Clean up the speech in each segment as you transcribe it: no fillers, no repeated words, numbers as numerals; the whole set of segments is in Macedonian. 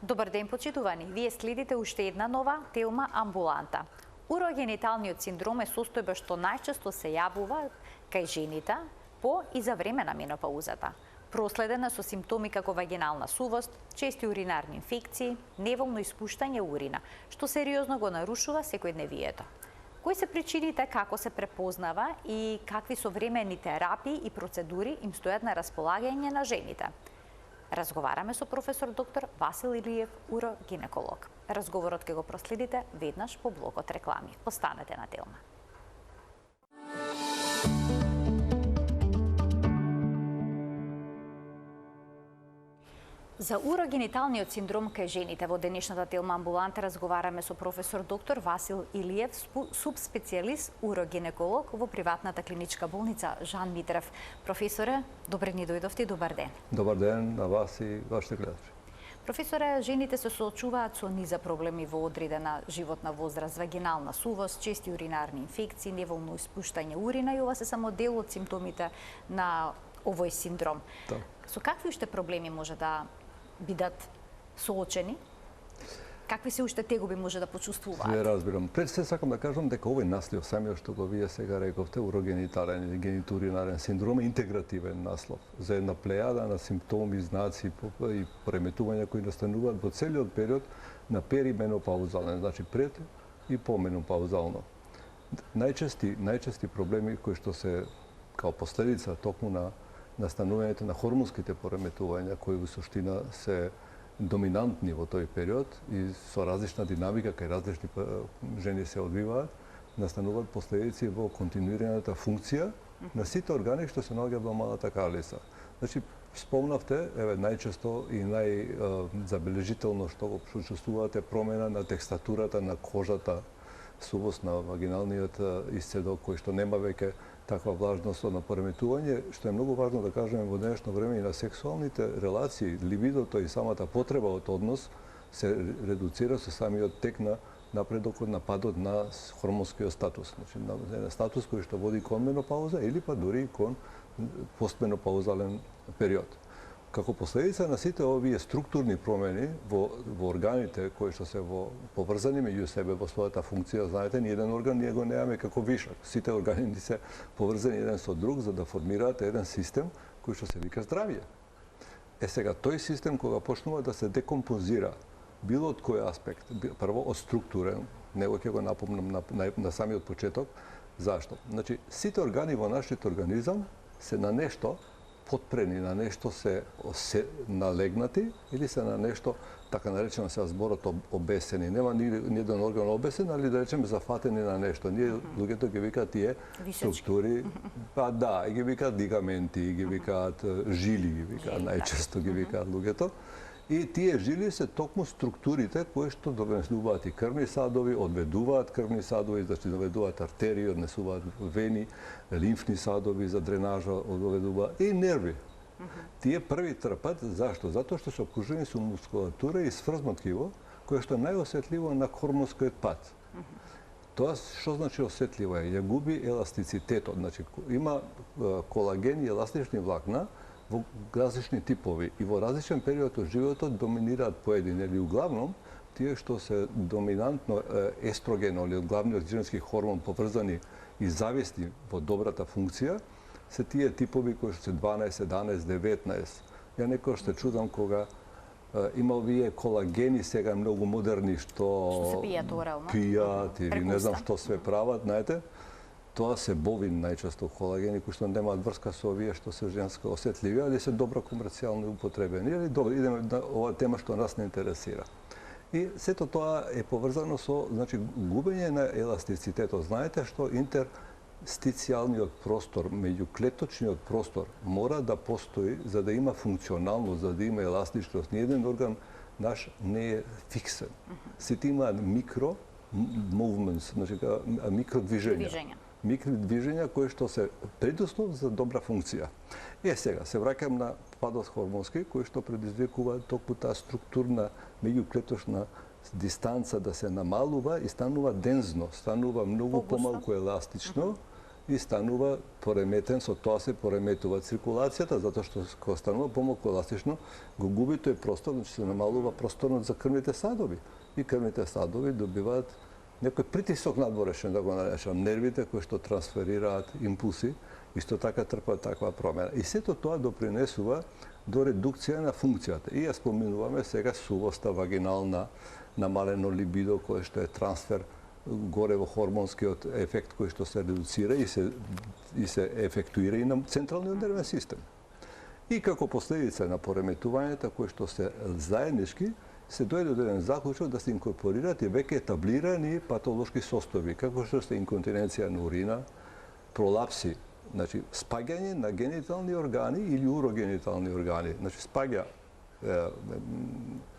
Добар ден, почитувани. Вие следите уште една нова Телма амбуланта. Урогениталниот синдром е состојба што најчесто се јавува кај жените по и за време на менопаузата. Проследена со симптоми како вагинална сувост, чести уринарни инфекции, неволно испуштање урина, што сериозно го нарушува секојдневието. Кои се причините, како се препознава и какви современи терапии и процедури им стојат на располагање на жените? Разговараме со професор доктор Васил Илиев, урогинеколог. Разговорот ќе го проследите веднаш по блокот реклами. Останете на Телма. За урогениталниот синдром кај жените во денешната Телма амбуланта разговараме со професор доктор Васил Илиев, субспецијалист урогинеколог во приватната клиничка болница Жан Митрев. Професоре, добре ни дојдовте и добар ден. Добар ден на вас и вашите гледачи. Професоре, жените се соочуваат со низа проблеми во одредена животна возраст, вагинална сувост, чести уринарни инфекции, неволно испуштање урина и ова се само дел од симптомите на овој синдром. Да. Со какви уште проблеми може да бидат соочени? Какви се уште тегоби може да почувствуваат? Не разбирам. Пред се сакам да кажам дека овој наслов, самиот што го вие сега рековте, урогенитален или генитуринарен синдром е интегративен наслов за една плејада на симптоми, знаци и преметувања кои настануваат во целиот период на перименопаузален, значи пред и поменопаузално. Најчести проблеми кои што се као последица токму на настанувањето на хормонските пореметувања кои во суштина се доминантни во тој период и со различна динамика кај различни жени се одвиваат, настануваат последици во континуираната функција на сите органи што се наоѓаат во малата карлица. Значи, спомнавте, најчесто и најзабележително што го почувствувате промена на текстатурата на кожата, сувост на вагиналниот исцедок кој што нема веќе таква влажност на пореметување, што е многу важно да кажеме во денешно време и на сексуалните релации, либидото и самата потреба од однос се редуцира со самиот тек на напредокот на падот на хормонскиот статус. Значи, на статус кој што води кон менопауза или па дури кон постменопаузален период. Како последица на сите овие структурни промени во органите кои што се поврзани меѓу себе во својата функција, знаете, ни еден орган ние го немаме како вишак. Сите органи ни се поврзани еден со друг за да формираат еден систем кој што се вика здравје. Сега тој систем кога почнува да се декомпозира, било од кој аспект, прво од структурен, него ќе го напомнам на самиот почеток, зашто? Значи, сите органи во нашиот организам се на нешто подпрени, на нешто се налегнати или се на нешто, така наречено се зборот обесени. Нема ни еден орган обесен, али да речеме зафатени на нешто. Ние луѓето ги викаат тие структури, па да, ги викаат лигаменти, ги викаат жили, ги викаат најчесто ги викаат луѓето. И тие жили се токму структурите кои што донесуваат и крвни садови, одведуваат крвни садови, значи доведуваат артерии, однесуваат вени, лимфни садови за дренажа, одведуваат и нерви. Тие први трпат, зашто? Затоа што се окружени со мускулатура и сврзно ткиво, кое што е најосетливо на хормонскиот пат. Тоа што значи осетливо е? Ја губи еластицитетот, значи има колаген и еластични влакна во различни типови и во различен период од животот доминираат поедини или углавном тие што се доминантно естроген или главниот женски хормон поврзани и зависни во добрата функција се тие типови кои што се 12, 17, 19. Ја некој се чудам кога има овие колагени сега многу модерни што се пијат орално. Пијат или не знам што све прават, знаете. Тоа се бовин најчесто колагени кои што немаат врска со овие што се женско осетливи, али се добро комерцијално употребени. Или добро, идеме на оваа тема што нас не интересира. И сето тоа е поврзано со, значи, губење на еластицитетот. Знаете што интерстицијалниот простор, меѓуклеточниот простор мора да постои за да има функционалност, за да има еластичност. Ниеден орган наш не е фиксен. Сите имаат микро movements, значи микродвижења. Микродвижења кои што се предуслов за добра функција. Сега се враќам на падот хормонски кои што предизвикува токму таа структурна меѓуклеточна дистанца да се намалува и станува дензно, станува многу помалку еластично и станува пореметен, со тоа се пореметува циркулацијата, затоа што кога станува помалку еластично, го губи тој простор, значи се намалува просторот за крвните садови. И крвните садови добиваат некој притисок надворешен, да го наречам, нервите кои што трансферираат импулси, исто така трпат таква промена. И сето тоа допринесува до редукција на функцијата. И ја споминуваме сега сувоста вагинална, намалено либидо, кое што е трансфер горе во хормонскиот ефект кој што се редуцира и се ефектуира и на централниот нервен систем. И како последица на пореметувањата кои што се заеднички, се дојде до еден заклучок да се инкорпорираат и веќе етаблирани патолошки состојби, како што се инконтиненција на урина, пролапси, значи спаѓање на генитални органи или урогенитални органи. Значи спаѓа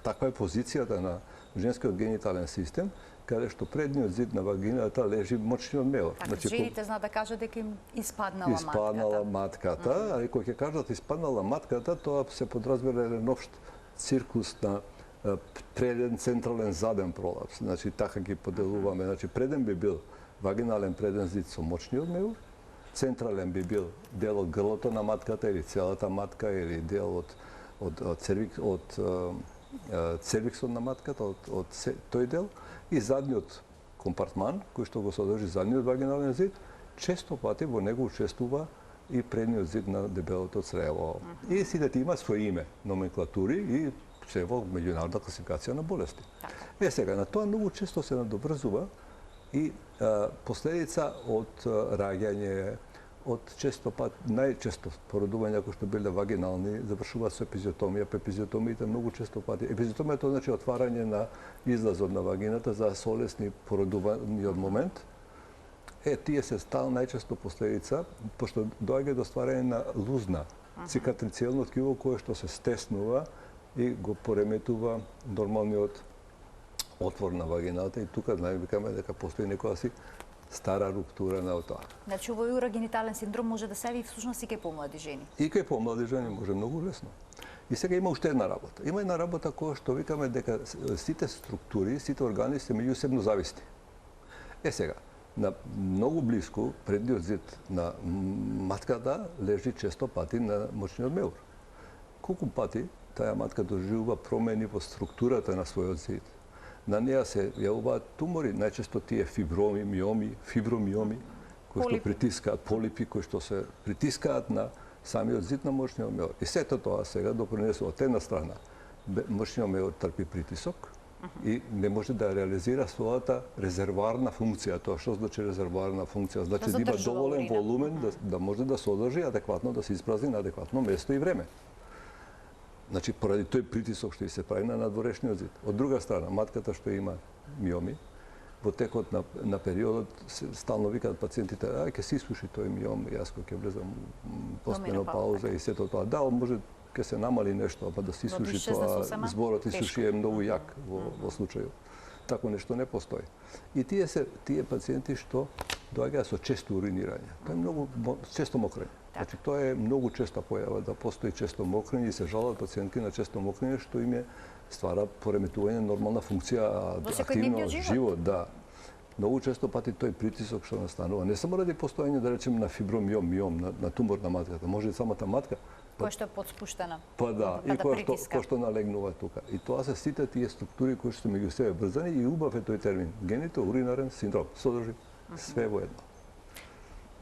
таква е позицијата на женскиот генитален систем, каде што предниот зид на вагината лежи мочниот меор. Така, значи, жените знаат да кажат дека им испаднала матката. Испаднала матката, али кога ќе кажат испаднала матката, тоа се подразбира еден општ циркус на преден, централен, заден пролапс. Значи така ги поделуваме. Значи преден би бил вагинален преден зид со мочниот меор, централен би бил дел од грлото на матката или целата матка или дел од цервиксот на матката, од тој дел, и задниот компартман, кој што го содржи задниот вагинален зид, често пати во него учествува и предниот зид на дебелото црево. И сите тие имаат своје име, номенклатури и се во меѓународна класификација на болести. Сега, на тоа многу често се надобрзува и последица од раѓање, од често пат, најчесто породувања кои што биле вагинални, завршуваат со епизиотомија, па епизиотомиите многу често пати. Епизиотомијата значи отварање на излазот на вагината за солесни породувања од момент. Тие се стал најчесто последица, пошто доаѓа до стварање на лузна, цикатрицелно ткиво кое што се стеснува и го пореметува нормалниот отвор на вагината и тука највикаме дека постои некоја си стара руптура на тоа. Значи, овој урогенитален синдром може да се яви всушност и кај помлади жени? И кај помлади жени може многу лесно. И сега има уште една работа. Има една работа која што викаме дека сите структури, сите органи се меѓусебно зависни. Сега, на многу блиску предниот зид на матката лежи често пати на мочниот меор. Колку пати таа матка доживува промени во структурата на својот зид. На неа се јавуваат тумори, најчесто тие фибромиоми, кои што притискаат, полипи кои што се притискаат на самиот зид на мочниот меор. И сето тоа сега допринесува од една страна. Мочниот меор трпи притисок и не може да реализира својата резервоарна функција. Тоа што значи резервоарна функција? Значи да има доволен волумен да може да содржи адекватно, да се испразни на адекватно место и време. Значи, поради тој притисок што и се прави на надворешниот зид. Од друга страна, матката што има миоми, во текот на периодот стално викаат пациентите, ќе се исуши тој миом, јас кога ќе влезам постменопауза и сето тоа. Да, може ќе се намали нешто, па да се исуши тоа, зборот исуши е многу јак во случајот. Тако нешто не постои. И тие пациенти што доаѓаат со често уринирање. Тоа е многу често мокрење. Значи тоа е многу честа појава да постои често мокрење и се жалат пациентки на често мокрење што им ствара пореметување нормална функција, активно живот, да. Многу често пати тој притисок што настанува, не само ради постоење да речеме на фибромиом, на тумор на матката, може и самата матка која што е подспуштена. Па да, и која што налегнува тука. И тоа се сите тие структури кои што меѓу себе врзани и убав е тој термин генито-уринарен синдром. Содржи све во едно.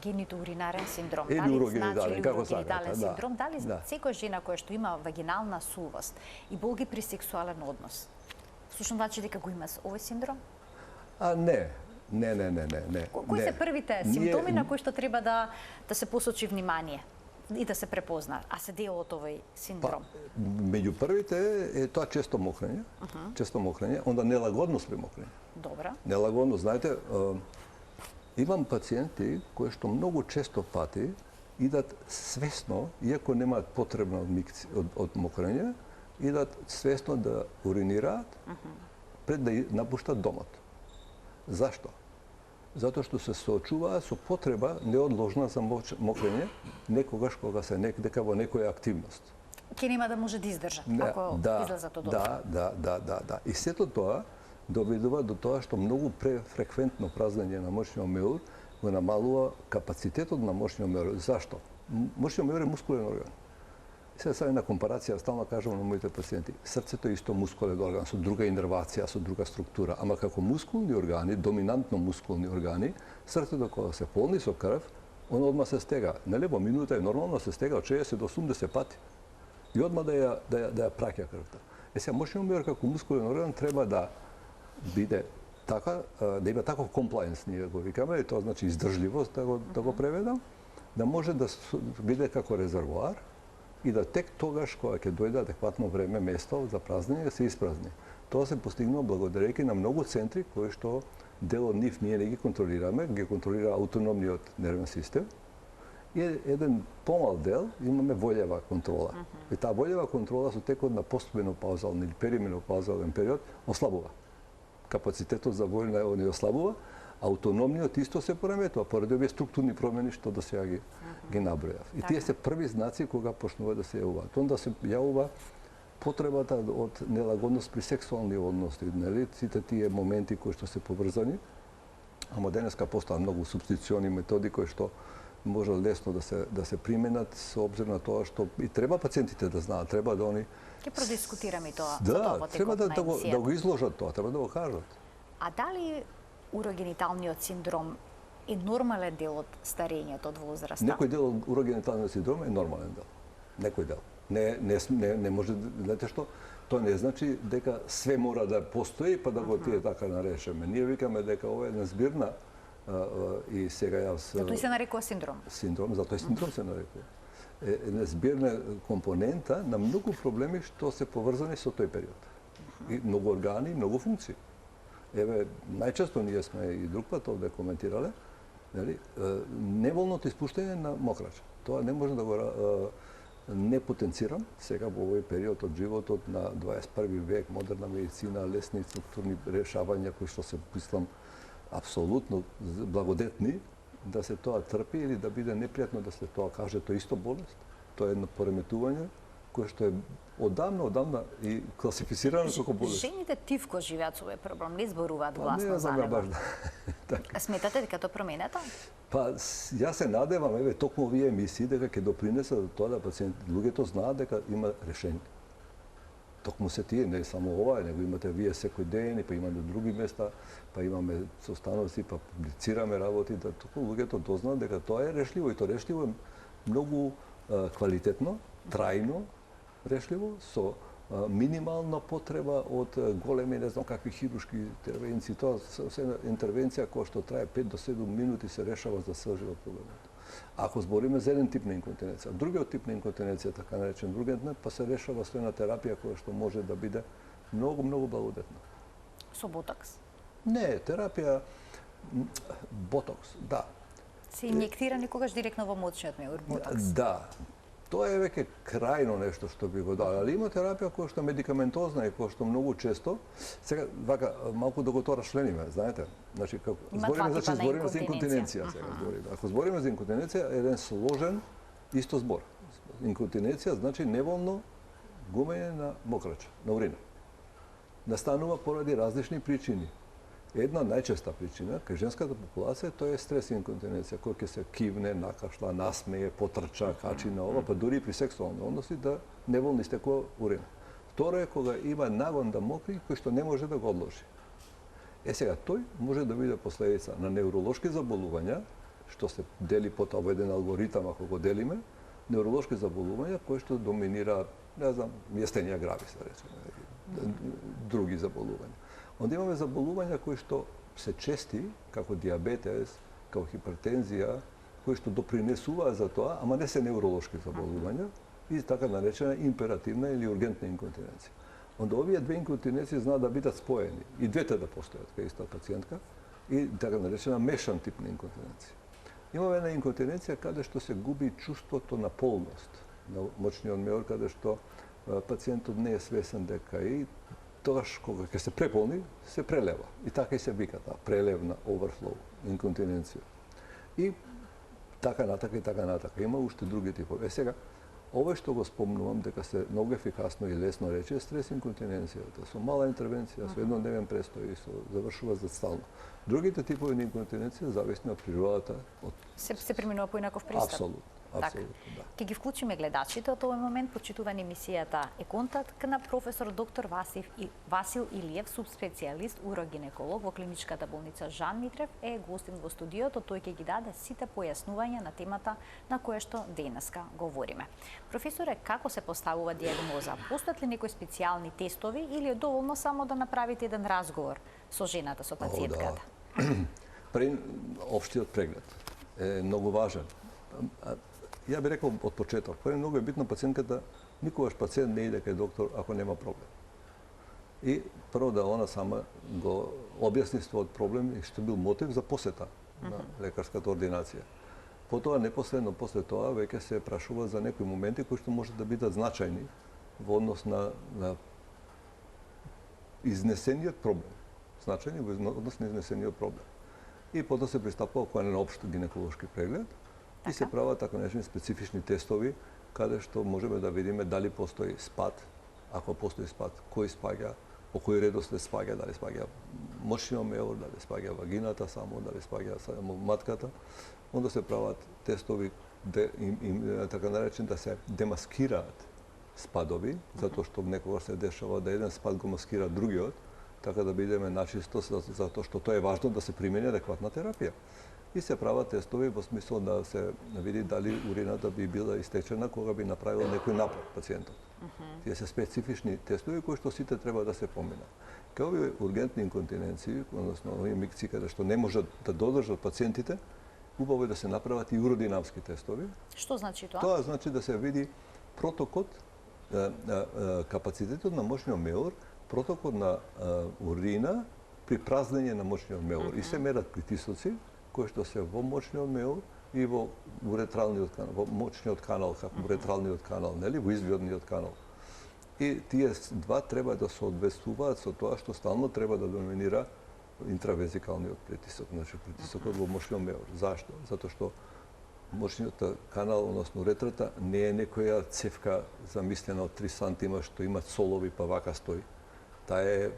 Генито-уринарен синдром. Или урогенитален, како сакате, синдром, дали секоја жена која што има вагинална сувост и болги при сексуален однос, всушност значи дека го има овој синдром? Не. Кои се првите симптоми на кои што треба да се посочи внимание и да се препознаат, а се дел од овој синдром? Меѓу првите е тоа често мокрење, онда нелагодност при мокрење. Добра. Нелагодност, знаете, имам пациенти кои што многу често пати идат свесно, иако немаат потребна од мокрење, идат свесно да уринираат пред да напуштат домот. Зашто? Затоа што се соочуваат со потреба неодложна за мокрење некогаш кога се дека во некоја активност. Ке нема да може да издржат ако излезат од домот. Да. И сето тоа доведува до тоа што многу префреквентно празнење на мочниот меур го намалува капацитетот на мошниот меор. Зашто? Мошниот меор е мускулен орган. Сега една компарација, стално кажам на моите пациенти. Срцето е исто мускулен орган, со друга инервација, со друга структура. Ама како мускулни органи, доминантно мускулни органи, срцето кога се полни со крв, он одма се стега. Нели, во минута е нормално се стега од 60 до 80 пати. И одма да ја праќа крвта. Сега, мошниот меор како мускулен орган треба да биде така, да има таков комплајнс, ние го викаме, и тоа значи издржливост, да го преведам, да може да биде како резервоар, и да тек тогаш кога ќе дојде адекватно време, место за празнење, да се испразни. Тоа се постигнува благодарејќи на многу центри кои што дел од нив ние не ги контролираме, ги контролира аутономниот нервен систем. И еден помал дел имаме волева контрола. И таа волева контрола со текот на постменопаузален или перименопаузален период ослабува. Капацитетот за вољна не ослабува, аутономниот исто се пореметува поради овие структурни промени што до сега ги набројав. И тие се први знаци кога почнува да се јавуваат. Онда се јавува потребата од нелагодност при сексуални односи, нели? Сите тие моменти кои што се поврзани, ама денеска постаа многу субституциони методи кои што може лесно да се применат со обзир на тоа што и треба пациентите да знаат, треба да они Ќе продискутираме и тоа. Да, треба да го изложат тоа, треба да го кажат. А дали урогениталниот синдром е нормален дел од старењето, од возраста? Некој дел од урогениталниот синдром е нормален дел. Некој дел. Не може, знаете што, тоа не значи дека све мора да постои па да го тие така нарешеме. Ние викаме дека ова е една збирна и сега јас... Затоа и се нарекува синдром. Синдром, затоа и синдром се нарекува. Една збирна компонента на многу проблеми што се поврзани со тој период. И многу органи, многу функции. Еве, најчесто ние сме и друг пат овде коментирале, нели, неволното испуштање на мокрача. Тоа не може да го не потенцирам сега во овој период од животот на 21 век, модерна медицина, лесни структурни решавања кои што се мислам апсолутно благодетни, да се тоа трпи или да биде непријатно да се тоа каже, тоа исто болест. Тоа е едно пореметување кое што е одамна и класифицирано како болест. Жените тивко живеат со овој проблем, не зборуваат гласно за него. него. Така. Сметате дека тоа променета? Па, јас се надевам, еве, токму овие емисии, дека ќе допринесат до тоа да луѓето знаат дека има решение. Токму се тие, не само ова, него имате вие секој ден, па имаме други места, па имаме состановци, па публицираме работи, да токму луѓето дознаат дека тоа е решливо и тоа решливо е многу квалитетно, трајно решливо, со минимална потреба од големи, не знам какви хируршки интервенции. Тоа се интервенција која што трае 5 до 7 минути се решава за цел живот проблемот. Ако збориме за еден тип на инконтиненција, другиот тип на инконтиненција, така наречен ургентна, па се решава со една терапија која што може да биде многу благодетна. Со ботокс? Не, терапија ботокс, да. Се инјектира некогаш директно во мочниот меур ботокс? Да. Тоа е веќе крајно нешто што би го дали, али има терапија која што медикаментозна и која што многу често, сега вака малку да го тоа рашлениме, знаете. Значи како збориме за инконтиненција сега збориме. Ако збориме за инконтиненција, е еден сложен исто збор. Инконтиненција значи неволно гумење на мокрача, на урина. Настанува поради различни причини. Една најчеста причина кај женската популација тоа е стрес инконтиненција, кој ќе се кивне, накашла, насмее, потрча, качи на ова, па дури и при сексуални односи да неволно истекува урина. Второ е кога има нагон да мокри кој што не може да го одложи. Сега тој може да биде последица на невролошки заболувања, што се дели потоа во еден алгоритам ако го делиме, невролошки заболувања кои што доминира, не знам, јестенија гравис, да речеме, други заболувања. Онда имаме заболувања кои што се чести, како диабетес, како хипертензија, кои што допринесуваат за тоа, ама не се невролошки заболувања, и така наречена императивна или ургентна инконтиненција. Онда овие две инконтиненции знаат да бидат споени, и двете да постојат кај иста пациентка, и така наречена мешан тип на инконтиненција. Имаме една инконтиненција каде што се губи чувството на полност на мочниот меур, каде што пациентот не е свесен дека и тогаш кога ќе се преполни, се прелева. И така и се вика таа прелевна overflow инконтиненција. И така натака. Има уште други типови. Сега, Ово што го спомнувам дека се многу ефикасно и лесно рече е стрес инконтиненцијата. Со мала интервенција, со еднодневен престој, завршува за стално. Другите типови на инконтиненција зависни од природата, од се преминува по инаков пристап. апсолутно, апсолутно, да. Ке ги вклучиме гледачите од овој момент, почитувани емисијата е контакт на професор доктор Васил Илиев, субспецијалист урогинеколог во клиничката болница Жан Митрев, е гостин во студиото. Тој ќе ги даде сите појаснувања на темата на која што денеска говориме. Професоре, како се поставува диагноза? Постојат ли некои специјални тестови или е доволно само да направите еден разговор со жената, со пациентката? Пред општиот преглед е многу важен. Ја би рекол од почеток, многу е битно пациентката, никогаш пациент не иде кај доктор ако нема проблем. И прво да она сама го објасни својот проблем и што бил мотив за посета на лекарската ординација. Потоа, непосредно после тоа, веќе се прашува за некои моменти кои што може да бидат значајни во однос на изнесениот проблем. Значајни во однос на изнесениот проблем. И потоа се пристапува кон еден општ гинеколошки преглед и се прават така наречени специфични тестови каде што можеме да видиме дали постои спад, ако постои спад, кој спаѓа, по кој редослед спаѓа, дали спаѓа мочниот меор, дали спаѓа вагината само, дали спаѓа само матката. Онда се прават тестови така наречени да се демаскираат спадови, затоа што некогаш се дешава да еден спад го маскира другиот, така да бидеме начисто, затоа што тоа е важно да се примени адекватна терапија. И се прават тестови во смисла да се види дали урината би била истечена кога би направил некој напад пациентот. Тие се специфични тестови кои што сите треба да се поминат. Кај овие ургентни инконтиненции, односно овие микси каде што не можат да додржат пациентите, убаво е да се направат и уродинамски тестови. Што значи тоа? Тоа значи да се види протокот, капацитетот на мочниот меор, протокот на урина при празнење на мочниот меор. И се мерат притисоци кои што се во мочниот меор и во уретралниот канал, во мочниот канал, како уретралниот канал, нели, во извиодниот канал. И тие два треба да соодветствуваат со тоа што стално треба да доминира интравезикалниот притисок, значи притисокот во мочниот меор. Зашто? Затоа што мочниот канал, односно уретрата, не е некоја цевка замислена од 3 сантима што има солови па вака стои. Таа е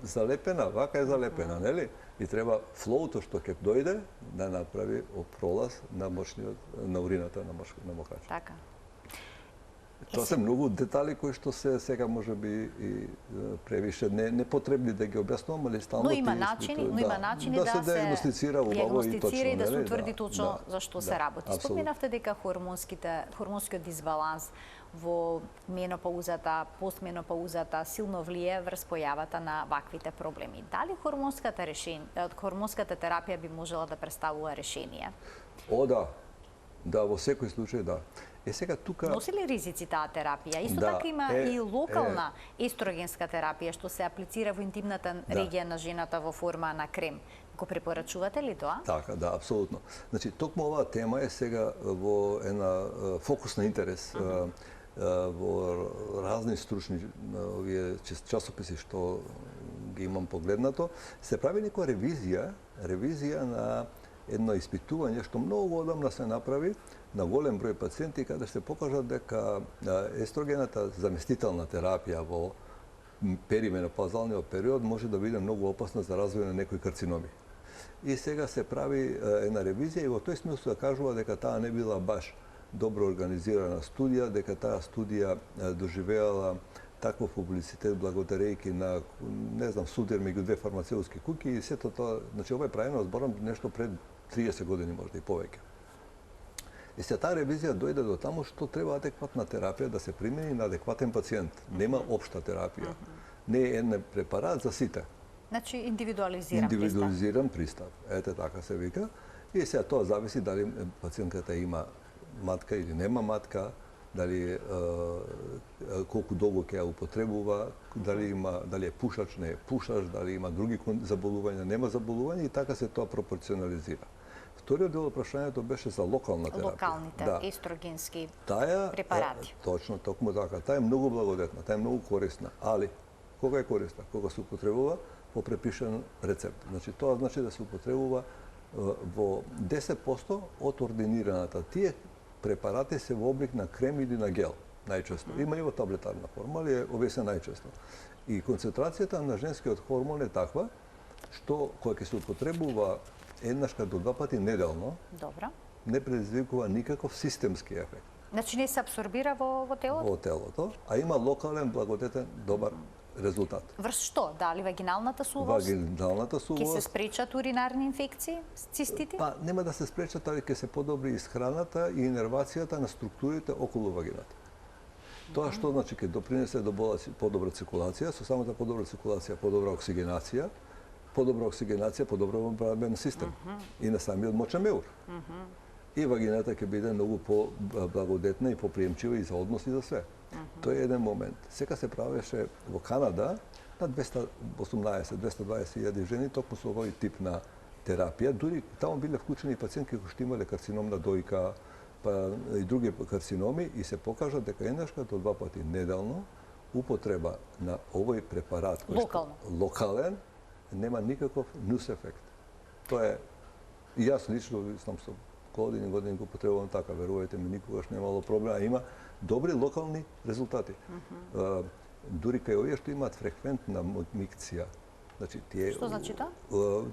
залепена, вака е залепена, нели? И треба флоуто што ќе дојде да направи пролаз на на урината на мокачот. Така. Тоа се многу детали кои што се сега можеби и превише непотребни да ги објаснувам, али стално има начини да се диагностицира убаво и точно, и да се утврди точно за што се работи. Споменавте дека хормонскиот дисбаланс во менопаузата, постменопаузата силно влие врз појавата на ваквите проблеми. Дали хормонската терапија би можела да представува решение? Да, во секој случај да. Сега тука носи ли ризици таа терапија? Исто така има и локална естрогенска терапија што се аплицира во интимната регија на жената во форма на крем. Го препорачувате ли тоа? Така, да, апсолутно. Значи, токму оваа тема е сега во една фокус на интерес во разни стручни овие часописи што ги имам погледнато, се прави некоја ревизија на едно испитување што многу одамна се направи на голем број пациенти каде се покажа дека естрогената заместителна терапија во перименопаузалниот период може да биде многу опасна за развој на некои карциноми. И сега се прави една ревизија и во тој смисла кажува дека таа не била баш добро организирана студија, дека таа студија доживеала таков публицитет благодарејќи на, не знам, судир меѓу две фармацеутски куќи и сето тоа, значи ова е правено, зборам, нешто пред 30 години можда и повеќе. И се таа ревизија дојде до таму што треба адекватна терапија да се примени на адекватен пациент. Нема општа терапија. Не е еден препарат за сите. Значи индивидуализиран пристап. Индивидуализиран пристап. Ете така се вика. И сега тоа зависи дали пациентката има матка или нема матка, дали колку долго ќе ја употребува, дали е пушач, не е пушач, дали има други заболувања, нема заболувања и така се тоа пропорционализира. Вториот дел од прашањето беше за локална терапија. Локалните естрогенски препарати. Точно, токму така. Таа е многу благодетна, таа е многу корисна, али кога е корисна? Кога се употребува по препишан рецепт. Значи тоа значи да се употребува во 10% од ординираната. Тие препарати се во облик на крем или на гел, најчесто. Има и во таблетарна форма, али е обесен најчесто. И концентрацијата на женскиот хормон е таква, што која ќе се употребува еднашка до 2 пати неделно, Добро. не предизвикува никаков системски ефект Значи не се абсорбира во телото? во телото, а има локален благодетен добар резултат. Врз што? Дали вагиналната сувост? Вагиналната Ќе се сувост, спречат уринарни инфекции, цистити? па нема да се спречат, али ќе се подобри исхраната и инервацијата на структурите околу вагината. Тоа што значи ќе допринесе до подобра циркулација, со самата подобра циркулација, подобра оксигенација, подобро бранбен систем и на самиот мочен меур. И вагината ќе биде многу по-благодетна и поприемчива и за однос и за све. Тоа е еден момент. Сега се правеше во Канада на 218-220 жени токму со овој тип на терапија. Дури таму биле вклучени пациентки кои што имале карцином на дојка, па и други карциноми, и се покажа дека еднашка до 2 пати неделно употреба на овој препарат кој локален нема никаков нус ефект. Тоа е, и јас лично сам со години го употребувам така, верувајте ми, никогаш немало проблем, а има добри локални резултати. Дури кај овие што имаат фреквентна микција, значи тие Што значи тоа?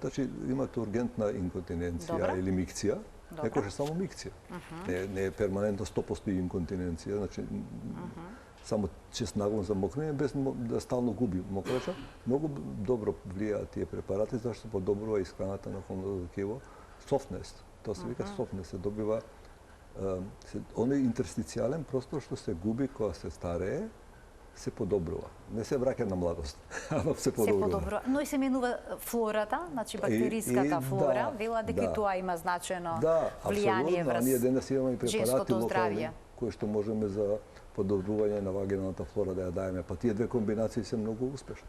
Значи имаат ургентна инконтиненција или микција, некојаш е само микција. Не е перманентно 100% инконтиненција, значи само чест наглон за мокрење без да стално губи мокрача. Многу добро влијаат тие препарати зашто подобрува исхраната на хормоналното ткиво. Софтнес, тоа се вика софтнес, се добива оној интерстицијален простор што се губи кога се старее, се подобрува. Не се враќа на младост, ама се подобрува. Но и се менува флората, значи бактериската флора, вела дека тоа има значено влијание врз ние денес имаме и препарати женското локални здравје. кои што можеме за подобрување на вагиналната флора да ја даеме, па тие две комбинации се многу успешни.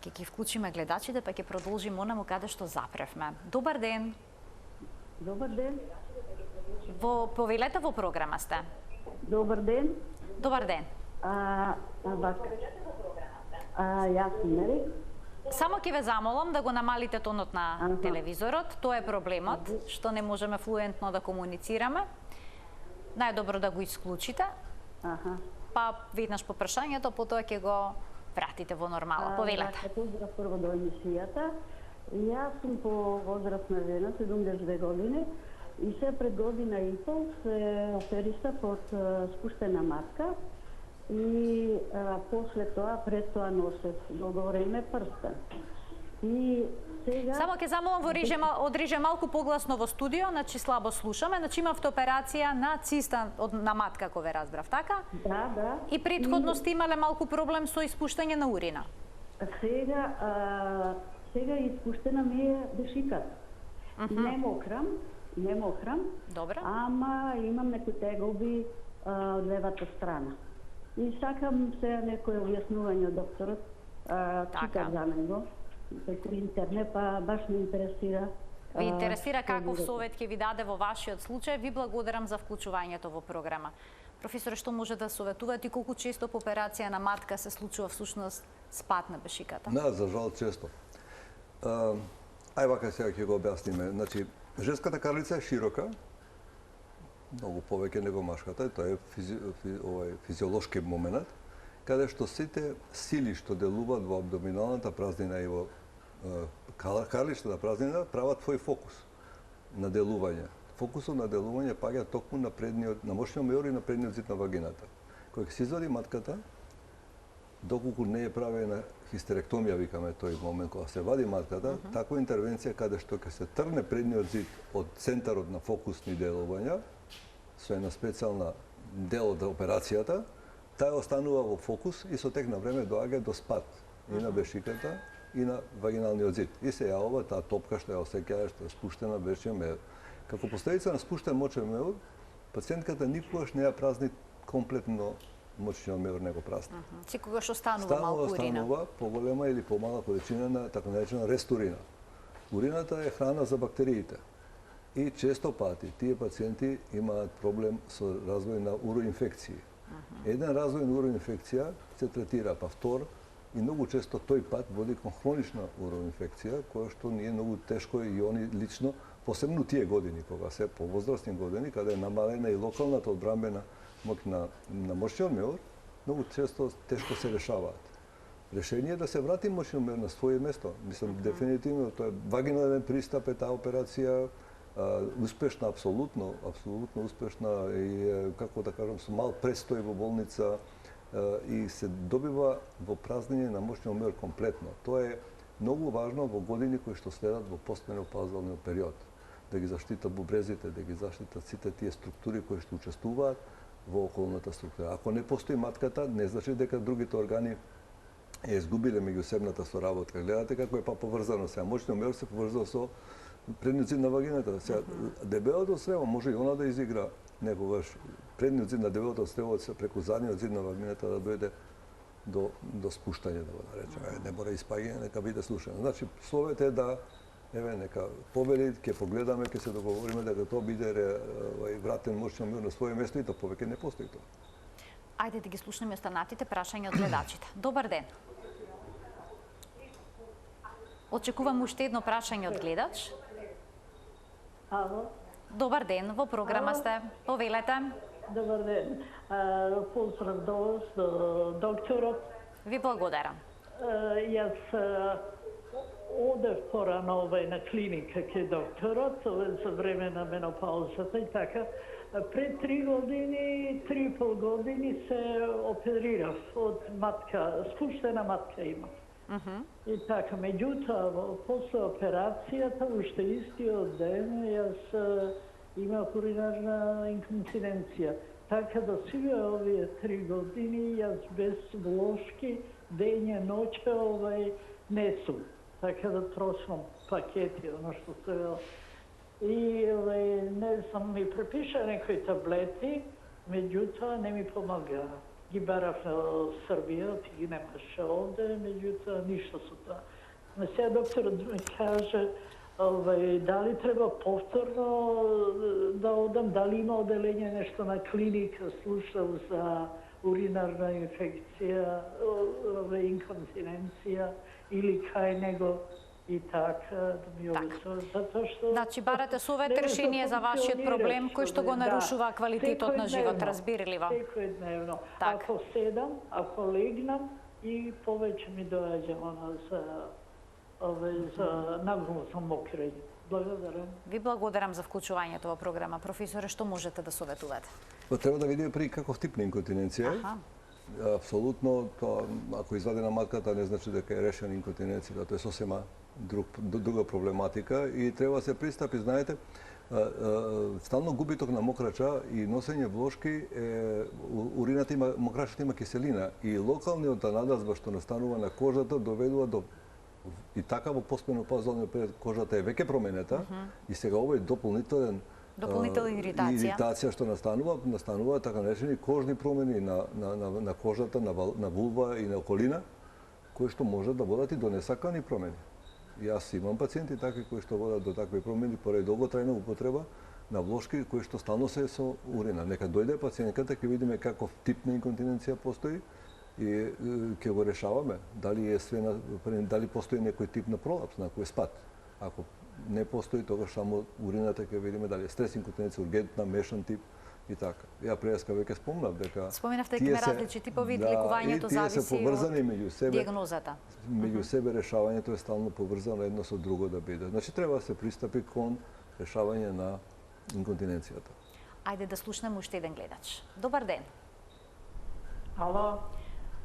Ќе ги вклучиме гледачите, па ќе продолжиме онаму каде што запревме. Добар ден. Добар ден. Повелете во програма сте. Добар ден. Добар ден. Јас сум Мери. Само ќе ве замолам да го намалите тонот на телевизорот. Тоа е проблемот, што не можеме флуентно да комуницираме. Најдобро да го исклучите. Па веднаш по прашањето, потоа ќе го вратите во нормала. Повелете. Поздрав прво до емисијата. Јас сум по возрастна жена, 72 години, и се пред година и пол се оперисав од спуштена матка и после тоа, пред тоа носев долго време прстен. И сега... Само ќе замолам од режим малку погласно во студио, значи слабо слушаме. Значи имавте операција на циста на матка, ако ве разбрав, така? Да. И претходно сте имале малку проблем со испуштање на урина. Сега испуштена ми е бешиката. Не мокрам, Добро. Ама имам некои тегоби од левата страна. И сакам сега некој објаснување од докторот, читав за него, преку интернет, па баш ме интересира. Ви интересира каков совет ќе ви даде во вашиот случај? Ви благодарам за вклучувањето во програма. Професоре, што може да советувате и колку често по операција на матка се случува всушност спад на бешиката? Да, за жал често. Ај вака сега ќе го објасниме. Значи, женската карлица е широка, многу повеќе него машката, тоа е физиолошки момент, каде што сите сили што делуваат во абдоминалната празнина и во карличната празнина прават твој фокус на делување. Фокусот на делување паѓа токму на мочниот меур и на предниот зид на вагината. Кога ќе се извади матката, доколку не е правена хистеректомија, викаме тој момент кога се вади матката, таква интервенција каде што ќе се трне предниот зид од центарот на фокусни делувања, со една специјална дел од операцијата, таа останува во фокус и со тек на време доаѓа до спад и на бешиката и на вагиналниот зид. И се јавува таа топка што ја осеќаваме, што е спуштена мочен меур. Како последица на спуштен мочен меур, пациентката никогаш не ја празни комплетно мочниот меур, не го празни. Секогаш останува малку урина. Останува поголема или помала количина на така наречена рестурина. Урината е храна за бактериите. И често пати тие пациенти имаат проблем со развој на уроинфекции. Еден развој на уроинфекција се третира, па втор, и многу често тој пат води кон хронична уроинфекција, која што ние многу тешко и они лично посебно тие години, кога се повозрастни години, каде е намалена и локалната одбранбена моќ на мошниот меор, многу често тешко се решаваат. Решение е да се врати мошниот меор на своје место. Мислам, дефинитивно, тоа е вагинален пристап е таа операција, успешна, апсолутно успешна и, како да кажам, со мал престој во болница и се добива во празнење на мошниот меор комплетно. Тоа е многу важно во години кои што следат во постменопаузалниот период. Да ги заштитат бубрезите, да ги заштитат сите тие структури кои што учествуваат во околната структура. Ако не постои матката, не значи дека другите органи е изгубиле меѓусебната соработка. Гледате како е поврзано сега. Мошниот меор се поврзува со предниот зид на вагината. Сега, дебелото стрево може и она да изигра некогаш. Предниот зид на дебелото стрево преку задниот зид на вагината да дојде до спуштање, да го наречеме. Не мора испаѓање, нека биде слушано. Значи, словете е да, нека повели, ќе погледаме, ќе се договориме дека тоа биде вратен мошниот меор на своје место и тоа повеќе не постои тоа. Ајде да ги слушнеме останатите прашања од гледачите. Добар ден. Очекувам уште едно прашање од гледач. Ало? Добар ден, во програма сте. Повелете. Добар ден. Поздрав до вас, докторот. Ви благодарам. Јас одев порано на клиника ке докторот за време на менопаузата и така. Пред 3 години, 3,5 години се оперирав од матка, спуштена матка имав. И така, меѓутоа, после операцијата, уште истиот ден, јас имав уринарна инконтиненција. Така да сиве овие 3 години, јас без влошки, дење, ноќе, не сум. Така да трошам пакети, оно што се вел. И не сам ми препиша некои таблети, меѓутоа не ми помага. Ги барав на Србија, ти ги немаше овде, меѓутоа ништо со тоа. На сега докторот ми каже, дали треба повторно да одам, дали има оделење нешто на клиника, слушав за уринарна инфекција, инконтиненција или кај него и така да ми објаснува, затоа што... Значи, барате совет решение за вашиот проблем кој што го нарушува квалитетот на живот, разбирливо. Секојдневно. Ако седам, ако легнам и повеќе ми доаѓа она за нагнуто мокрење. Благодарам. Ви благодарам за вклучувањето во програма. Професоре, што можете да советувате? Треба да видиме при каков тип на инконтиненција е. Апсолутно, тоа, ако извадена матката, не значи дека е решена инконтиненцијата, тоа е сосема друга проблематика и треба да се пристапи, знаете, стално губиток на мокрача и носење влошки, урината има, мокрачата има киселина и локалниот надазба што настанува на кожата доведува до и така во постменопаузалниот период кожата е веќе променета и сега овој дополнителна иритација што настанува така наречени кожни промени на кожата, на вулва и на околина, кои што можат да водат и до несакани промени. Јас имам пациенти такви кои што водат до такви промени поради долготрајна употреба на влошки кои што стално се со урина. Нека дојде пациентката, ќе видиме каков тип на инконтиненција постои и ќе го решаваме. Дали постои некој тип на пролапс, на кој спад. Ако не постои, тогаш само урината ќе видиме дали е стрес инконтиненција, ургентна, мешан тип и така. Ја преска веќе спомнав дека споменавте дека има различни типови, лекувањето зависи од диагнозата. Меѓу себе решавањето е стално поврзано едно со друго да биде. Значи треба да се пристапи кон решавање на инконтиненцијата. Ајде да слушнеме уште еден гледач. Добар ден. Ало.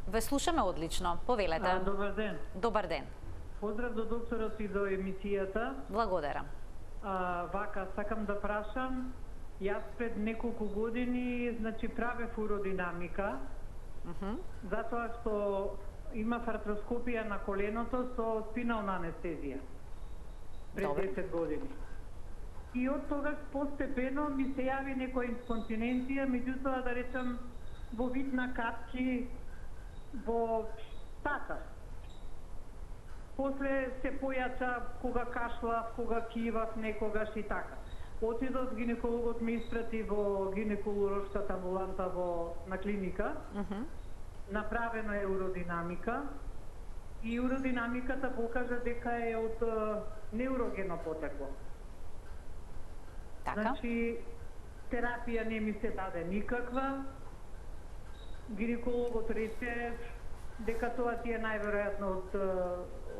Ве слушаме одлично. Повелете. Добар ден. Добар ден. Поздрав до докторот и до емисијата. Благодарам. Вака, сакам да прашам, јас пред неколку години, значи, правев уродинамика, затоа што имав артроскопија на коленото со спинална анестезија. Пред 10 години. И од тогаш постепено ми се јави некоја инконтиненција, меѓутоа да речам во вид на капки во стата. После се појача кога кашлав, кога кивав, некогаш и така. Отидов, гинекологот ме испрати во гинеколошката амбуланта на клиника. Направена е уродинамика и уродинамиката покажа дека е од неурогено потекло. Така. Значи, терапија не ми се даде никаква. Гинекологот рече дека тоа ти е најверојатно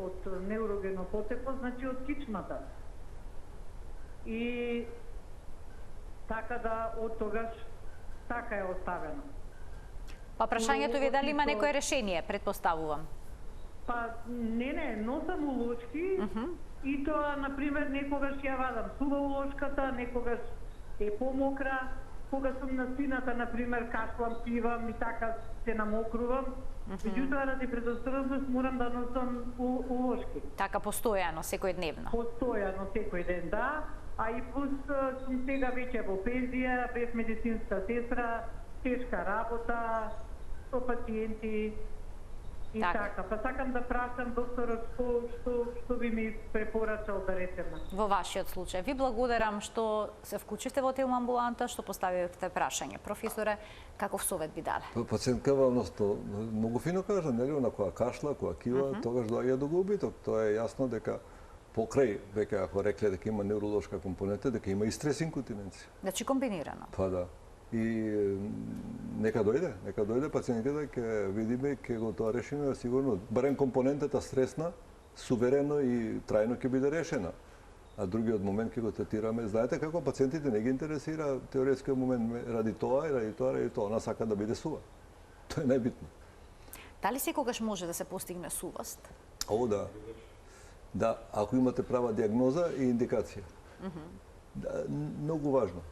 од неврогено потекло, значи од кичмата. И така да од тогаш така е оставено. Па прашањето ви е дали има некое решение, предпоставувам. Па не, носам улошки и тоа, например, некогаш ја вадам сува улошката, некогаш е помокра, кога сум на спината, например, кашлам, пивам и така се намокрувам, меѓутоа ради предосторожност морам да носам улошки. Така постојано, секојдневно. Постојано, секој ден, да. А и плюс сум сега веќе во пензија, без медицинска сестра, тешка работа, со пациенти и така. Па сакам да прашам докторот што би ми препорачал да речеме. Во вашиот случај. Ви благодарам што се вклучивте во Телма амбуланта, што поставивте прашање. Професоре, каков совет би дале? Пациентка валносто многу фино кажа, нели, она која кашла, која кива, тогаш доаѓа до губиток. Тоа е јасно дека покрај, веќе ако рекле дека има невролошка компонента, дека има и стрес инконтиненција. Значи комбинирано. Па да. И нека дојде пациентката, ќе видиме, ќе го тоа решиме, сигурно. Барем компонентата стресна, суверено и трајно ќе биде решена. А другиот момент ќе го третираме. Знаете како пациентите не ги интересира теоретскиот момент ради тоа, ради тоа. Она сака да биде сува. Тоа е најбитно. Дали секогаш може да се постигне сувост? О, да. Да, ако имате права диагноза и индикација. Да, многу важно.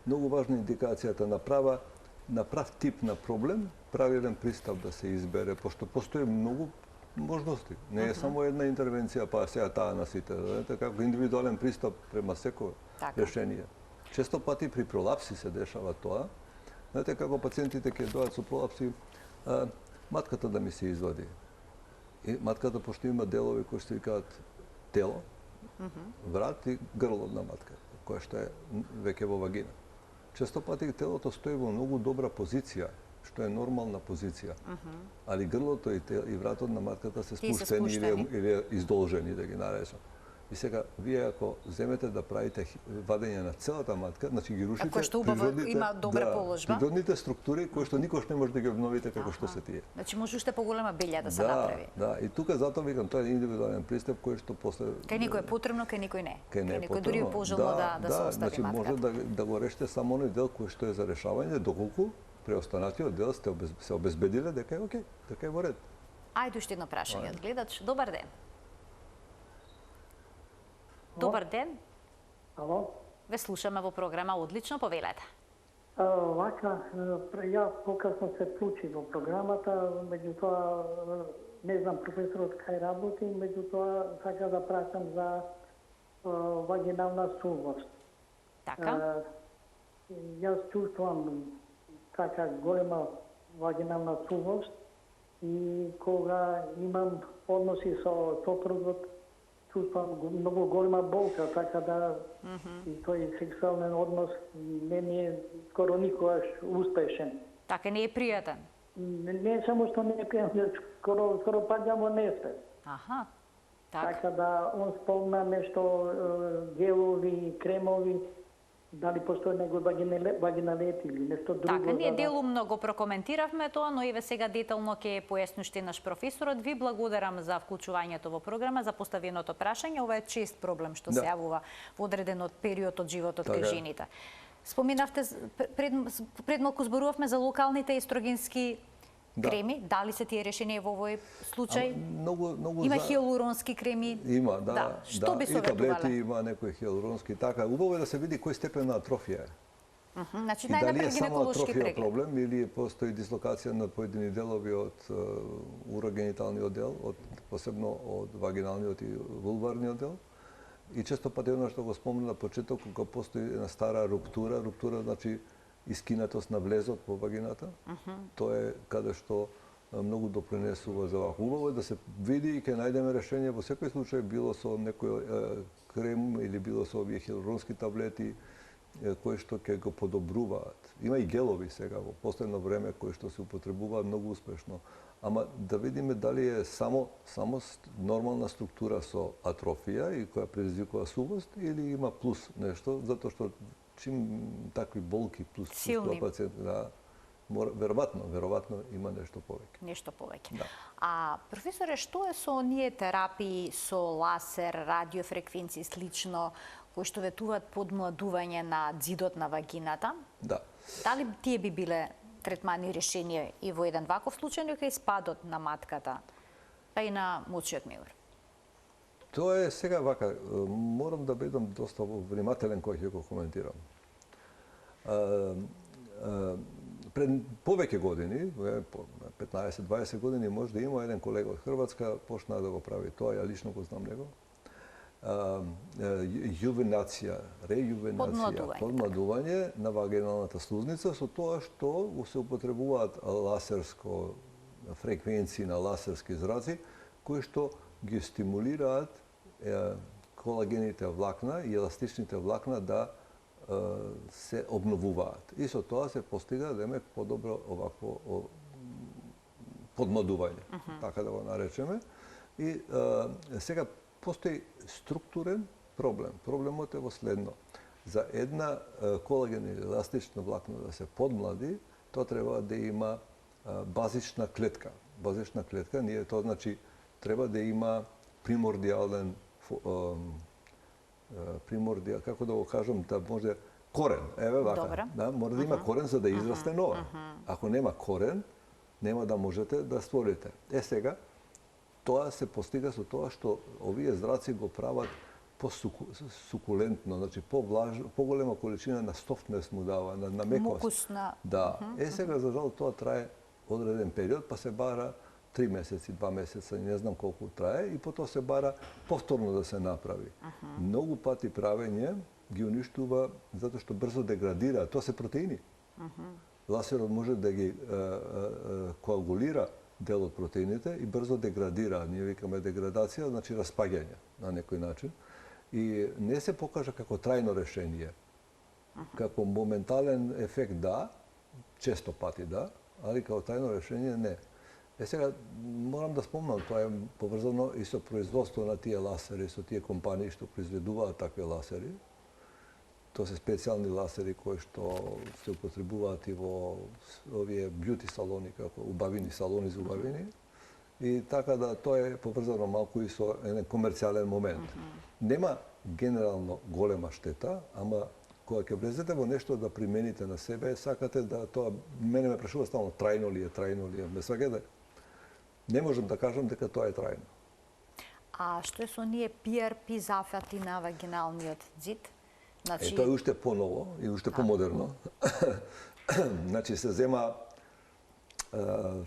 Многу важна индикацијата на прав тип на проблем, правилен пристап да се избере, пошто постои многу можности. Не е само една интервенција, па сега таа на сите. Знаете, како индивидуален пристап према секој решение. Често пати при пролапси се дешава тоа. Знаете, како пациентите ќе доаѓаат со пролапси, матката да ми се извади. И матката, пошто има делови кои се викаат тело, врат и грло на матката, која што е веќе во вагина. Често пати телото стои во многу добра позиција, што е нормална позиција. Али грлото и вратот на матката се спуштени или издолжени, да ги наречам. И сега, вие ако земете да правите вадење на целата матка, значи ги рушите природните структури кои што никош не може да ги обновите како што се тие. Значи може уште поголема белја да се направи. Да, и тука затоа викам, тоа е индивидуален пристап кој што после кај никој е потребно, кај никој не. Кај никој дури е пожелно да се остави значи матката. може да го решите само оној дел кој што е за решавање, доколку преостанатиот дел се обезбедиле дека е окей, дека е во ред. Ајде уште едно прашање од гледач. Добар ден. Добар ден. Ало? Ве слушаме во програма, одлично, повелете. Вака, ја покасно се вклучи во програмата, меѓутоа не знам професорот кај работи, меѓутоа сака да прашам за вагинална сувост. Така. Јас чувствувам така голема вагинална сувост и кога имам односи со сопругот, чувствувам многу голема болка, така да и тој сексуален однос не ми е скоро никогаш успешен. Така не е пријатен. Не само што не е пријатен, скоро паѓам во неспес. Аха. Така да он спомна нешто гелови, кремови, дали постои него вагиналет или нешто друго. Така, ние делумно го прокоментиравме тоа, но еве сега детално ќе појасни уште наш професорот. Ви благодарам за вклучувањето во програма, за поставеното прашање. Ова е чест проблем што се јавува во одреден период од животот кај жените. Споминавте, пред малку зборувавме за локалните естрогенски креми, дали се тие решени во овој случај? Има хиалуронски креми? Има, да. Што би советувале? И таблети има некои хиалуронски, така. Убаво е да се види кој степен на атрофија е. Значи, и дали е само атрофија проблем или постои дислокација на поедини делови од урогениталниот дел, посебно од вагиналниот и вулварниот дел. И често пати оно што го спомна на почеток, кога постои една стара руптура значи искинатост на влезот во вагината, тоа е каде што многу допринесува за вака. Убаво е да се види и ќе најдеме решение во секој случај, било со некој крем или било со овие хиалуронски таблети, кои што ќе го подобруваат. Има и гелови сега во последно време кои што се употребуваат многу успешно. ама да видиме дали е само нормална структура со атрофија и која предизвикува сувост или има плюс нешто, затоа што чим такви болки плюс Силни. пациент, да, веројатно има нешто повеќе. Нешто повеќе. Да. А, професоре, што е со оние терапии со ласер, радиофреквенции и слично, кои што ветуваат подмладување на ѕидот на вагината? Да. Дали тие би биле третмани решение и во еден ваков случај, кај спадот на матката, па и на мочиот меур? Тоа е сега вака, морам да бидам доста внимателен кој ќе го коментирам. Пред повеќе години, 15-20 години, може да има еден колега од Хрватска, почна да го прави тоа, ја лично го знам него. Јувенација, подмладување на вагиналната слузница со тоа што се употребуваат ласерско фреквенции на ласерски зраци кои што ги стимулираат колагените влакна и еластичните влакна да се обновуваат. И со тоа се постига демек подобро овакво подмладување, така да го наречеме. И сега постои структурен проблем. Проблемот е во следно. За една колаген или еластична влакна да се подмлади, тоа треба да има базична клетка. Базична клетка, тоа значи треба да има примордиален како да го кажам, да може корен. Еве вака. Да, мора да има корен за да израсте нова. Ако нема корен, нема да можете да створите. Сега тоа се постига со тоа што овие зраци го прават по-сукулентно, значи поголема количина на софтнес му дава, на мекост. Мукусна. Да. Сега за жал тоа трае одреден период, па се бара 3 месеци, 2 месеца, не знам колку трае, и потоа се бара повторно да се направи. Многу пати правење ги уништува затоа што брзо деградира. Тоа се протеини. Ласерот може да ги коагулира дел од протеините и брзо деградира. Ние викаме деградација, значи распаѓање на некој начин. И не се покажа како трајно решение. Како моментален ефект да, често пати да, али како трајно решение не. Сега морам да спомнам, тоа е поврзано и со производство на тие ласери, со тие компании што произведуваат такви ласери. Тоа се специјални ласери кои што се употребуваат и во овие бјути салони, како убавини салони за убавини. И така да тоа е поврзано малку и со еден комерцијален момент. Нема генерално голема штета, ама кога ќе влезете во нешто да примените на себе, сакате да тоа мене ме прашува стално трајно ли е, ме сваќате. Не можам да кажам дека тоа е трајно. А што е со ние PRP зафати на вагиналниот ѕид? Значи... Тоа е уште поново и уште помодерно. Значи се зема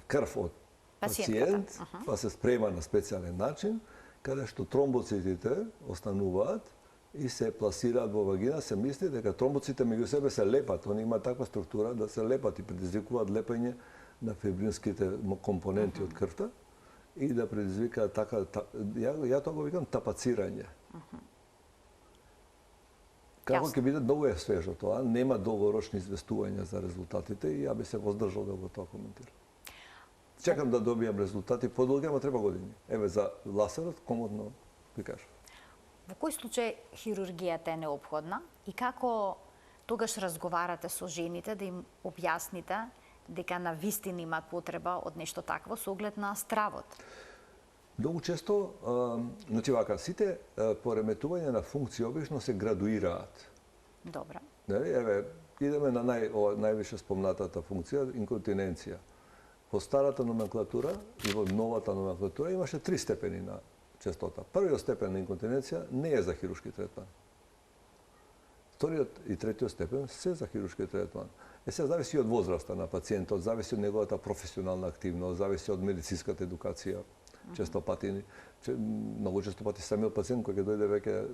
крв од пациент, па се спрема на специјален начин, каде што тромбоцитите остануваат и се пласираат во вагина, се мисли дека тромбоцитите меѓу себе се лепат, они имаат таква структура да се лепат и предизвикуваат лепење на фибринските компоненти од крвта и да предизвикаат така, ја тоа го викам тапацирање. Како ќе биде многу свежо тоа, нема долгорочни известувања за резултатите и ја би се воздржал да го тоа коментирам. Чекам да добијам резултати, подолго, ама треба години. Еве за ласерот комодно ви кажам. Во кој случај хирургијата е неопходна и како тогаш разговарате со жените да им објасните дека на вистина имаат потреба од нешто такво со оглед на стравот? Многу често, значи вака, сите пореметувања на функција обично се градуираат. Добра. Еве, идеме на највише спомнатата функција, инконтиненција. Во старата номенклатура и во новата номенклатура имаше 3 степени на честота. Првиот степен на инконтиненција не е за хируршки третман. Вториот и третиот степен се за хируршки третман. Се зависи од возраста на пациентот, зависи од неговата професионална активност, зависи од медицинската едукација. Често пати, многу често пати самиот пациент кој ќе дојде веќе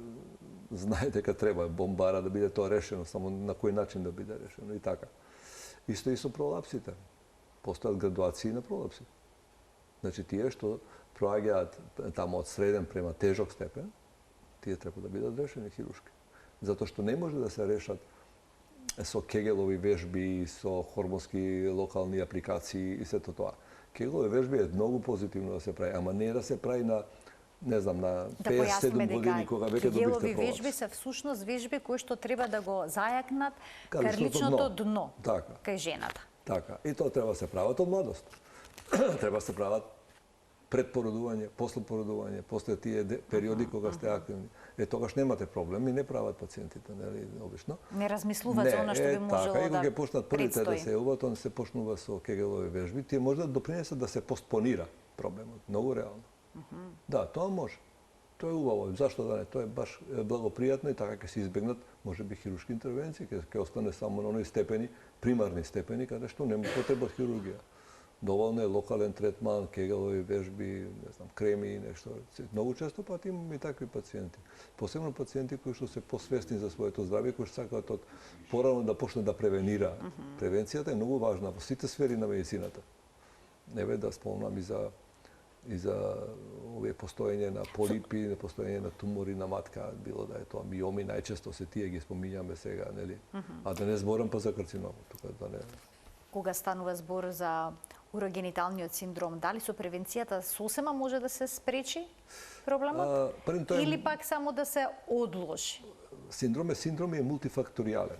знае дека треба бомбара да биде тоа решено, само на кој начин да биде решено и така. Исто и со пролапсите. Постојат градуации на пролапси. Значи тие што проаѓаат тамо од среден према тежок степен, тие треба да бидат решени хируршки. Затоа што не може да се решат со кегелови вежби, со хормонски локални апликации и сето тоа. Кегови вежби е многу позитивно да се прави, ама не да се прави на не знам, на Да 57 години, кога веќе добивте кегелови пролаз. вежби се всушност вежби кои што треба да го зајакнат Карличното карличното дно. дно Така. кај жената. Така, и тоа треба да се прават од младост. Треба да се прават пред породување, после породување, после тие периоди кога сте активни. Тогаш немате проблем и не прават пациентите, нели, обично. Не размислуваат за она што би можело така, и да кога ќе почнат првите да предстои. се јавуваат, он се почнува со кегелови вежби, тие може да допринесат да се постпонира проблемот, многу реално. Да, тоа може. Тоа е убаво. Зашто да не? Тоа е баш благопријатно и така ќе се избегнат можеби хируршки интервенции, ќе остане само на оној степени, примарни степени каде што нема потреба од хирургија. Доволно е локален третман, кегелови вежби, не знам, креми и нешто. Многу често пати имаме и такви пациенти. Посебно пациенти кои што се посвесни за своето здравје, кои што сакаат од порано да почне да превенира. Превенцијата е многу важна во сите сфери на медицината. Не бе да спомнам и за овие постоење на полипи, постоење на тумори на матка, било да е тоа миоми, најчесто се тие ги спомињаме сега, нели? А да не зборам па за карцинома, тука да не. Кога станува збор за урогениталниот синдром, дали со превенцијата сосема може да се спречи проблемот? Или пак само да се одложи? Синдром е мултифакторијален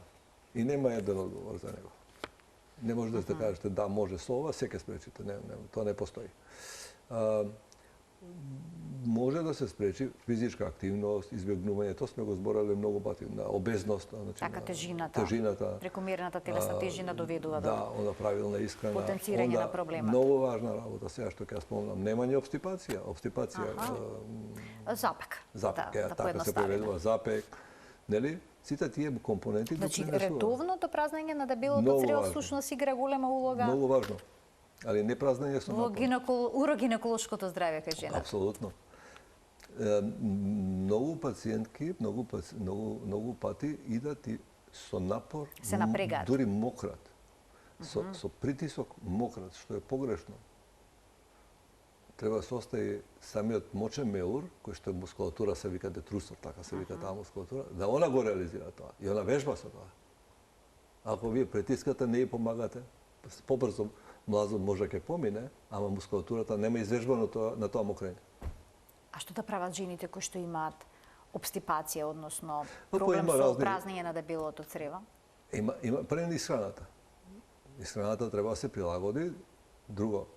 и нема еден одговор за него. Не може да се кажете да може со ова, се ќе спречите, тоа не постои. Може да се спречи физичка активност, избегнување, тоа сме го зборале многу пати, на обезност, значи така тежината, прекомерната телесна тежина доведува до она правилна исхрана, потенцирање на проблемот. Многу важна работа, сега што ќе спомнам, немање обстипација, запек. Така се преведува запек, нели? Сите тие компоненти допринесуваат. Значи редовното празнење на дебелото црево всушност игра голема улога. Многу важно. Али не празнење со напор. Урогинеколошкото здравје кај жената. Апсолутно. Многу пациентки, многу пати идат и со напор, се напрегаат. Дури мократ. Со притисок мократ, што е погрешно. Треба да се остави самиот мочен меур, кој што е мускулатура, се вика детрусор, така се вика таа мускулатура, да она го реализира тоа. И она вежба со тоа. Ако вие притискате, не ја помагате, побрзо млазот може ќе помине, ама мускулатурата нема извежбано на тоа мокрење. А што да прават жените кои што имаат обстипација, односно проблем со празнење на дебелото црево? Пред исхраната. Исхраната треба да се прилагоди. Друго,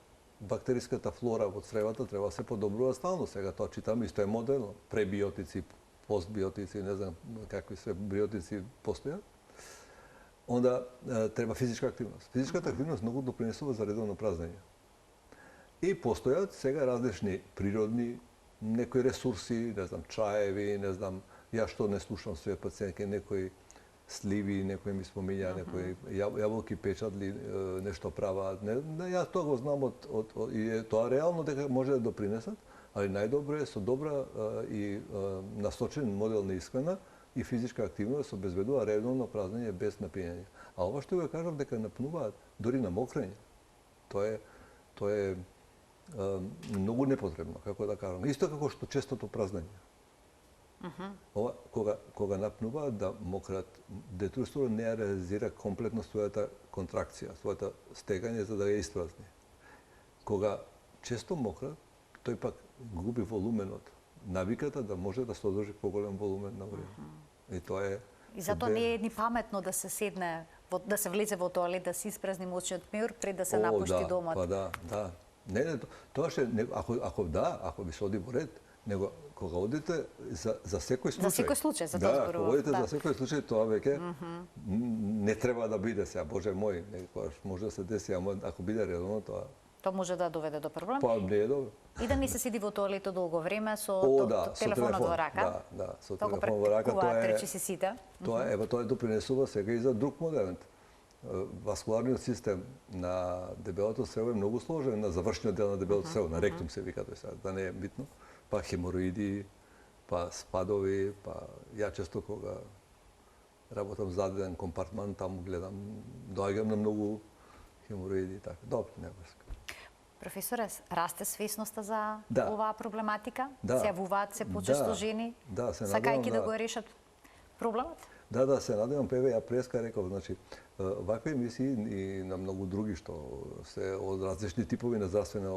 бактериската флора во цревата треба да се подобрува стално. Сега тоа читаме исто е модерно. Пребиотици, постбиотици, не знам какви се биотици постојат. Онда треба физичка активност. Физичката активност многу допринесува за редовно празнење. И постојат сега различни природни некои ресурси, не знам, чаеви, не знам, ја што не слушам све пациентки, некои сливи, некои ми спомиња, некои јаболки печатли, нешто праваат. Јас тоа го знам и тоа реално дека може да допринесат, али најдобро е со добра и насочен модел на исхрана и физичка активност обезбедува редовно празнење без напиење. А ова што го кажав дека напнуваат дури на мокрење. Тоа е многу непотребно, како да кажам. Исто како што честото празнење. Ова кога напнуваат да мократ, детрусорот не ја реализира комплетно својата контракција, својата стегање за да ја испразни. Кога често мократ, тој пак губи волуменот, навиката да може да се одржи поголем волумен на време. И тоа е. И затоа не е ни паметно да се седне, да се влезе во тоалет, да се испразни мочниот меур пред да се напушти домот. Па да. Не, тоа ше ако ви се оди во ред, него кога одите за секој случај. За секој случај, за тоа зборувам. Кога одите за секој случај, тоа веќе не треба да биде сега, Боже мој, може да се деси, ама ако биде редовно тоа. Тоа може да доведе до проблем. Па не е добро. И да не се седи во тоалетот долго време со телефонот во рака. Да, со телефон во рака, тоа е. Тоа допринесува сега и за друг момент. Васкуларниот систем на дебелото црево е многу сложен, на завршниот дел на дебелото црево, на ректум се вика тој сега, да не е битно. Па хемороиди, па спадови, па ја често кога работам зададен компартман, таму гледам, доаѓам на многу хемороиди и така. Добро, не врска. Професоре, расте свесноста за оваа проблематика? Да. Се јавуваат се почесто жени? Да, се сакајќи да го решат проблемот? Да, се надевам, Певе, ја преска реков, значи, вакви емисии и на многу други што се од различни типови на здравствена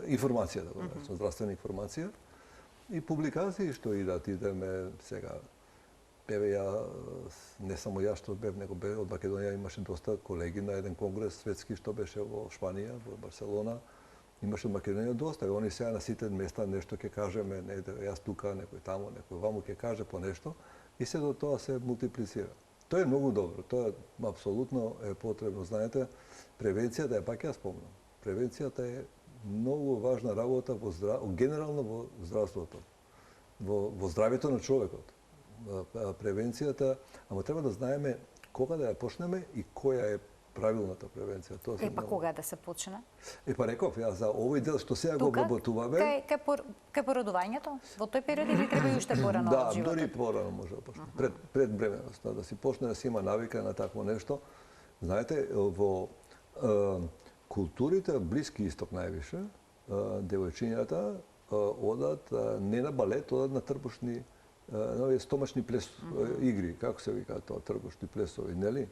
информација, да го наречам, здравствена информација и публикации што идеме сега. Певе, ја, не само ја што бев, него бе од Македонија имаше доста колеги на еден конгрес светски што беше во Шпанија, во Барселона. Имаше од Македонија доста и они сега на сите места нешто ќе кажеме, не јас тука, некој таму, некој ваму ќе каже по нешто и се до тоа се мултиплицира. Тоа е многу добро, тоа апсолутно е потребно. Знаете, превенцијата е, пак ја спомнам, превенцијата е многу важна работа генерално во здравството, во здравјето на човекот. Превенцијата, ама треба да знаеме кога да ја почнеме и која е правилната превенција. Тоа Па кога да се почне? Па реков, ја за овој дел што сега го обработуваме. Кај породувањето? Во тој период или треба и уште порано од животот? Да, дори порано може да почне. Пред бременост, да си почне да си има навика на такво нешто. Знаете, во културите Блиски Исток највише, девојчињата одат не на балет, одат на трбушни стомачни плес игри, како се вика тоа, трбушни плесови, нели?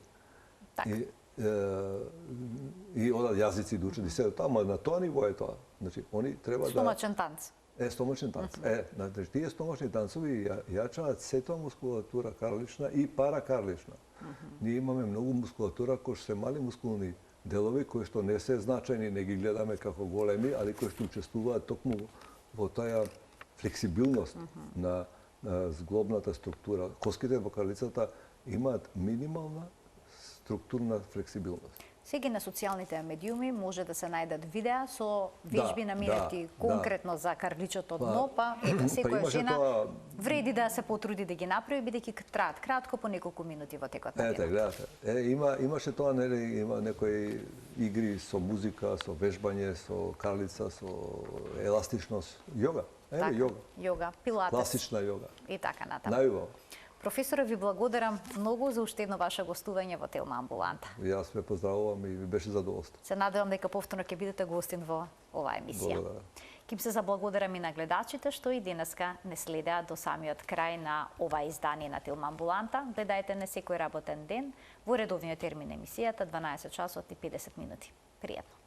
И одат јазици да учат и се тamo, на тоа ниво е тоа. Значи, они треба стомачен танц. Стомачен танц. Значи, тие стомачни танцови јачаат сета мускулатура карлична и паракарлична. Ние имаме многу мускулатура кои се мали мускулни делови кои што не се значајни, не ги гледаме како големи, али кои што учествуваат токму во таа флексибилност на зглобната структура. Коските во карлицата имаат минимална структурна флексибилност. Сега на социјалните медиуми може да се најдат видеа со вежби наменети конкретно за карличото дно, па ето секоја жена вреди да се потруди да ги направи, бидејќи траат кратко по неколку минути во текот на денот. Гледате. Имаше тоа, нели, има некои игри со музика, со вежбање, со карлица, со еластичност, јога. Јога, пилатес. Класична јога. И така натаму. Најубаво. Професоре, ви благодарам многу за уште едно ваше гостување во Телма амбуланта. Јас ве поздравувам и ви беше задоволство. Се надевам дека повторно ќе бидете гостин во оваа емисија. Ким се заблагодарам и на гледачите што и денеска не следеа до самиот крај на ова издание на Телма амбуланта. Гледајте не секој работен ден во редовниот термин емисијата 12 часот и 50 минути. Пријатно.